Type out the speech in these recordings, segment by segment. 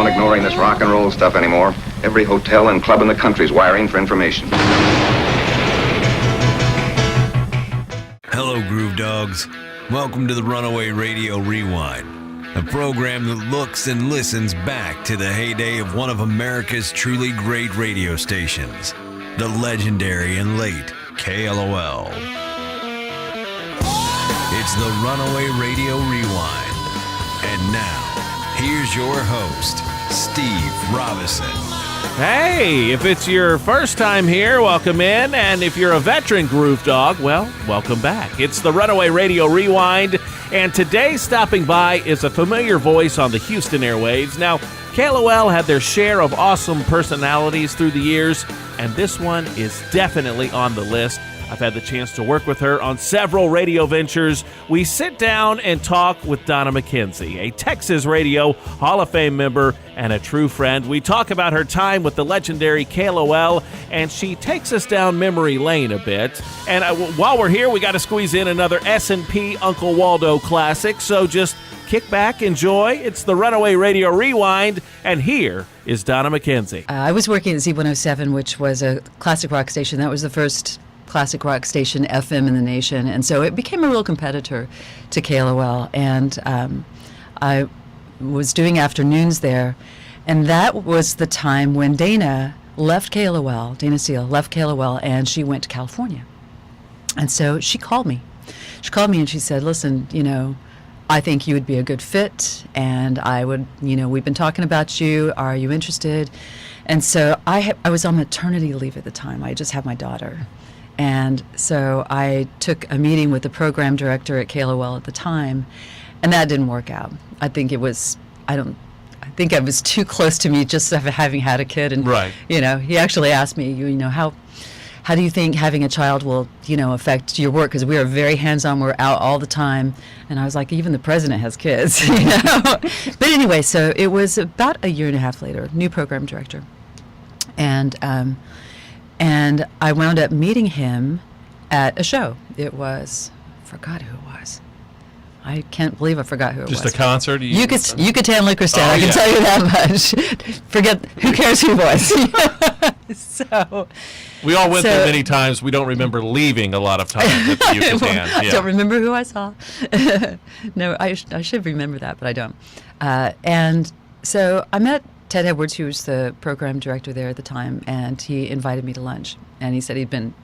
phone ignoring this rock and roll stuff anymore. Every hotel and club in the country's wiring for information. Hello, Groove Dogs. Welcome to the Runaway Radio Rewind, a program that looks and listens back to the heyday of one of America's truly great radio stations, the legendary and late KLOL. It's the Runaway Radio Rewind. And now, here's your host, Steve Robinson. Hey, if it's your first time here, welcome in. And if you're a veteran Groove Dog, well, welcome back. It's the Runaway Radio Rewind. And today, stopping by is a familiar voice on the Houston airwaves. Now, KLOL had their share of awesome personalities through the years, and this one is definitely on the list. I've had the chance to work with her on several radio ventures. We sit down and talk with Donna McKenzie, a Texas Radio Hall of Fame member and a true friend. We talk about her time with the legendary KLOL, and she takes us down memory lane a bit. And while we're here, we got to squeeze in another S&P Uncle Waldo classic, so just kick back, enjoy. It's the Runaway Radio Rewind, and here is Donna McKenzie. I was working at Z107, which was a classic rock station. That was the first classic rock station FM in the nation, and so it became a real competitor to KLOL. And I was doing afternoons there, and that was the time when Dana left KLOL. Dana Seal left KLOL, and she went to California. And so she called me. She called me and she said, "Listen, I think you would be a good fit, and I would, we've been talking about you. Are you interested?" And so I was on maternity leave at the time. I just had my daughter. And so I took a meeting with the program director at KLOL at the time, and that didn't work out. I think I was too close to me just having had a kid. And, right. He actually asked me, how do you think having a child will, affect your work? Because we are very hands-on. We're out all the time. And I was like, even the president has kids, But anyway, so it was about a year and a half later, new program director. And I wound up meeting him at a show. It was, I forgot who it was. I can't believe I forgot who it was. Just a concert? Yucatan Liquor Stand, I can tell you that much. Forget, who cares who it was? So we all went there many times. We don't remember leaving a lot of times at the Yucatan. I don't remember who I saw. No, I should remember that, but I don't. And so I met Ted Edwards, who was the program director there at the time, and he invited me to lunch. And he said he'd been,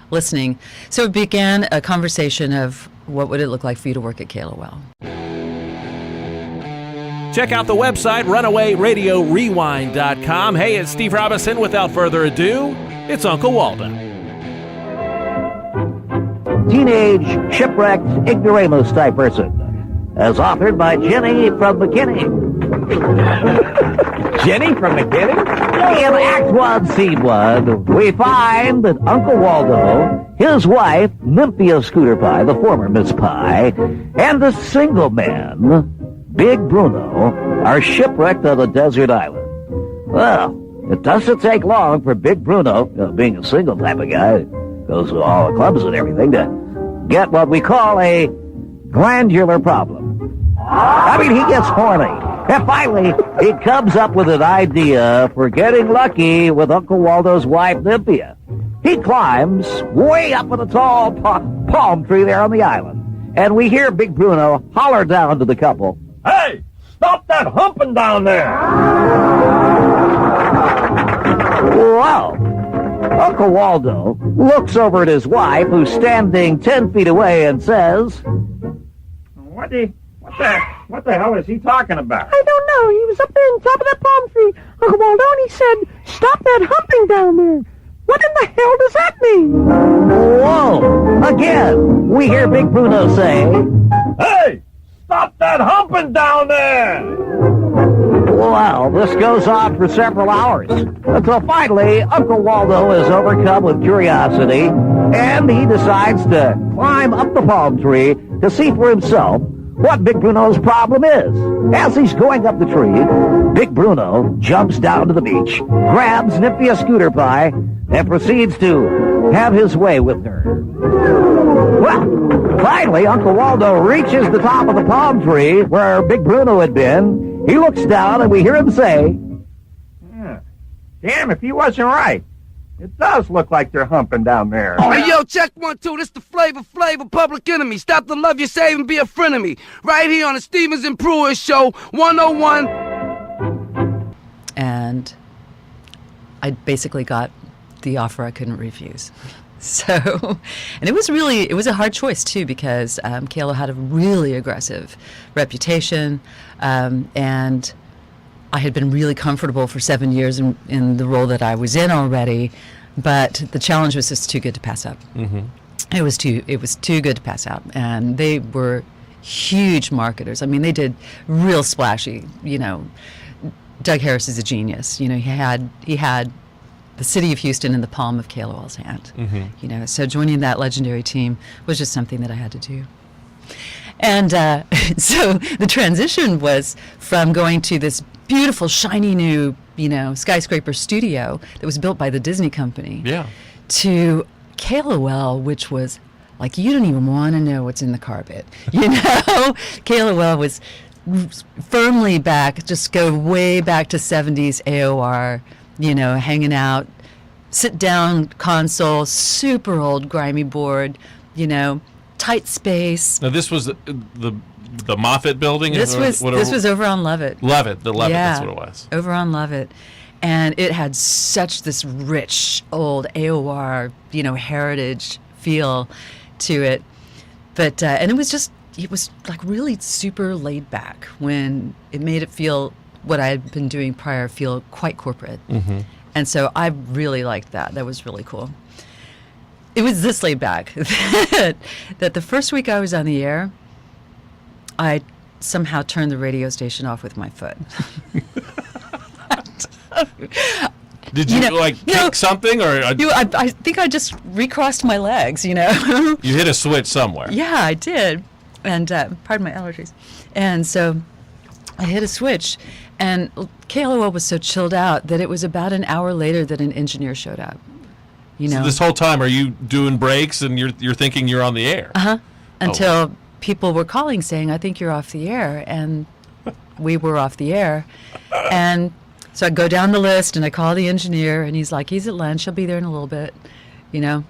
listening. So it began a conversation of what would it look like for you to work at KLOL. Check out the website, runawayradiorewind.com. Hey, it's Steve Robinson. Without further ado, it's Uncle Waldo. Teenage Shipwrecked Ignoramus type person, as authored by Jenny from McKinney. Jenny from McKinney? In Act 1, Scene 1, we find that Uncle Waldo, his wife, Nympia Scooter Pie, the former Miss Pie, and the single man, Big Bruno, are shipwrecked on a desert island. Well, it doesn't take long for Big Bruno, being a single type of guy, goes to all the clubs and everything, to get what we call a glandular problem. I mean, he gets horny. And finally, he comes up with an idea for getting lucky with Uncle Waldo's wife, Nympia. He climbs way up in a tall palm tree there on the island. And we hear Big Bruno holler down to the couple, "Hey, stop that humping down there!" Well, Uncle Waldo looks over at his wife, who's standing 10 feet away, and says, What the hell is he talking about? I don't know. He was up there on top of that palm tree, Uncle Waldo, and he said, "Stop that humping down there." What in the hell does that mean? Whoa! Again, we hear Big Bruno say, "Hey, stop that humping down there!" Well, this goes on for several hours, until finally Uncle Waldo is overcome with curiosity, and he decides to climb up the palm tree to see for himself what Big Bruno's problem is. As he's going up the tree, Big Bruno jumps down to the beach, grabs Nympia Scooter Pie, and proceeds to have his way with her. Well, finally, Uncle Waldo reaches the top of the palm tree where Big Bruno had been, He looks down and we hear him say, Yeah. Damn, if he wasn't right. It does look like they're humping down there. Hey, yo, check 1, 2. This the Flavor Public Enemy. Stop the love you save and be a friend of me. Right here on the Stevens and Pruitt Show, 101. And I basically got the offer I couldn't refuse. So, and it was a hard choice too, because KLOL had a really aggressive reputation, and I had been really comfortable for 7 years in the role that I was in already, but the challenge was just too good to pass up. Mm-hmm. It was too good to pass up, and they were huge marketers. I mean, they did real splashy. You know, Doug Harris is a genius. You know, he had the city of Houston in the palm of KLOL's hand. Mm-hmm. You know, so joining that legendary team was just something that I had to do. And so the transition was from going to this beautiful, shiny new, you know, skyscraper studio that was built by the Disney company, Yeah. to KLOL, which was like, you don't even want to know what's in the carpet. You know, KLOL was firmly back, just go way back to 70s AOR, you know, hanging out, sit down console, super old grimy board, you know, tight space. Now this was the Moffett building. This was over on Lovett. Lovett, Yeah, that's what it was. over on Lovett. And it had such this rich old AOR, you know, heritage feel to it. But and it was like really super laid back, when it made it feel, what I had been doing prior, feel quite corporate. Mm-hmm. And so I really liked that. That was really cool. It was this laid back that the first week I was on the air, I somehow turned the radio station off with my foot. Did you kick something, or I think I just recrossed my legs, you know. you hit a switch somewhere? Yeah, I did. And pardon my allergies. And so I hit a switch, and KLOL was so chilled out that it was about an hour later that an engineer showed up. You know, So this whole time, are you doing breaks and you're thinking you're on the air? Until people were calling saying, I think you're off the air, and we were off the air. And so I go down the list and I call the engineer, and he's like, he's at lunch, he'll be there in a little bit. You know,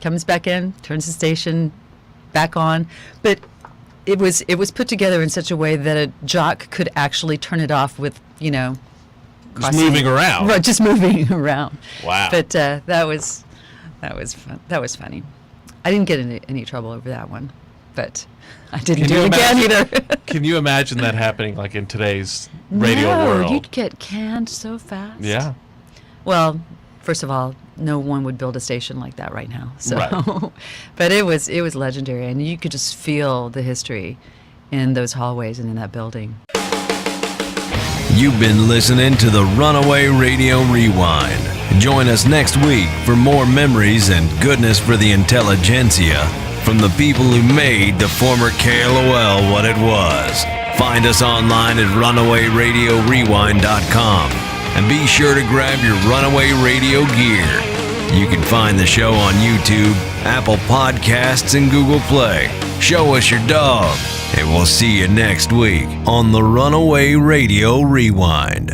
comes back in, turns the station back on. But it was put together in such a way that a jock could actually turn it off with, you know, Just moving around. Right, just moving around. Wow. But that was fun. That was funny. I didn't get in any trouble over that one, but I didn't do it again either. Can you imagine that happening, like, in today's radio world? No, you'd get canned so fast. Yeah. Well, first of all, no one would build a station like that right now. So, Right. But it was legendary, and you could just feel the history in those hallways and in that building. You've been listening to the Runaway Radio Rewind. Join us next week for more memories and goodness for the intelligentsia from the people who made the former KLOL what it was. Find us online at runawayradiorewind.com and be sure to grab your Runaway Radio gear. You can find the show on YouTube, Apple Podcasts, and Google Play. Show us your dog, and we'll see you next week on the Runaway Radio Rewind.